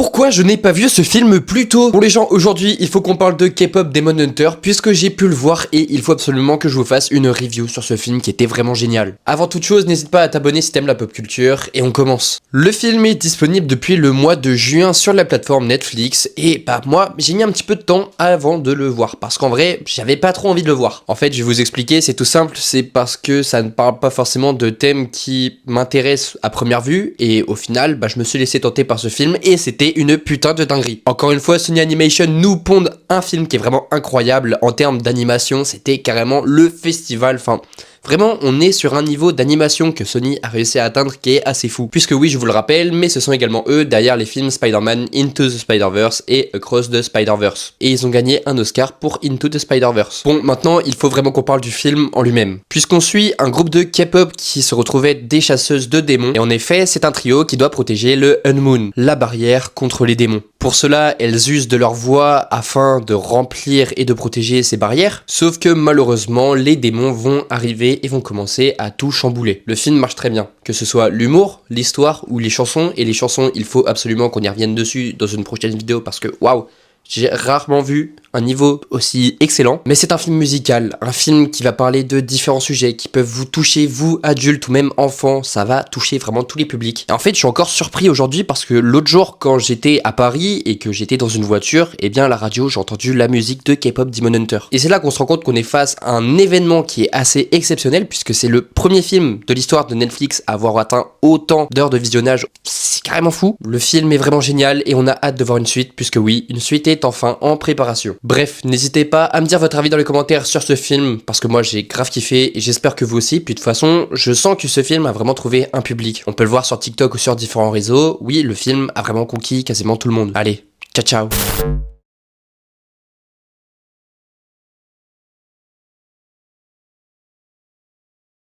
Pourquoi je n'ai pas vu ce film plus tôt? Pour les gens, aujourd'hui, il faut qu'on parle de K-pop Demon Hunter, puisque j'ai pu le voir et il faut absolument que je vous fasse une review sur ce film qui était vraiment génial. Avant toute chose, n'hésite pas à t'abonner si t'aimes la pop culture, et on commence. Le film est disponible depuis le mois de juin sur la plateforme Netflix, et bah moi, j'ai mis un petit peu de temps avant de le voir, parce qu'en vrai, j'avais pas trop envie de le voir. En fait, je vais vous expliquer, c'est tout simple, c'est parce que ça ne parle pas forcément de thèmes qui m'intéressent à première vue, et au final, bah je me suis laissé tenter par ce film, et c'était une putain de dinguerie. Encore une fois, Sony Animation nous pond un film qui est vraiment incroyable en termes d'animation, c'était carrément le festival, enfin... Vraiment, on est sur un niveau d'animation que Sony a réussi à atteindre qui est assez fou. Puisque oui, je vous le rappelle, mais ce sont également eux derrière les films Spider-Man Into the Spider-Verse et Across the Spider-Verse. Et ils ont gagné un Oscar pour Into the Spider-Verse. Bon, maintenant, il faut vraiment qu'on parle du film en lui-même. Puisqu'on suit un groupe de K-pop qui se retrouvait des chasseuses de démons. Et en effet, c'est un trio qui doit protéger le Unmoon, la barrière contre les démons. Pour cela, elles usent de leur voix afin de remplir et de protéger ces barrières. Sauf que malheureusement, les démons vont arriver et vont commencer à tout chambouler. Le film marche très bien, que ce soit l'humour, l'histoire ou les chansons. Et les chansons, il faut absolument qu'on y revienne dessus dans une prochaine vidéo parce que waouh, j'ai rarement vu un niveau aussi excellent, mais c'est un film musical, un film qui va parler de différents sujets qui peuvent vous toucher, vous, adultes ou même enfants, ça va toucher vraiment tous les publics. Et en fait, je suis encore surpris aujourd'hui parce que l'autre jour, quand j'étais à Paris et que j'étais dans une voiture, eh bien à la radio, j'ai entendu la musique de K-pop Demon Hunter. Et c'est là qu'on se rend compte qu'on est face à un événement qui est assez exceptionnel puisque c'est le premier film de l'histoire de Netflix à avoir atteint autant d'heures de visionnage. C'est carrément fou. Le film est vraiment génial et on a hâte de voir une suite puisque oui, une suite est enfin en préparation. Bref, n'hésitez pas à me dire votre avis dans les commentaires sur ce film, parce que moi j'ai grave kiffé et j'espère que vous aussi. Puis de toute façon, je sens que ce film a vraiment trouvé un public. On peut le voir sur TikTok ou sur différents réseaux. Oui, le film a vraiment conquis quasiment tout le monde. Allez, ciao ciao.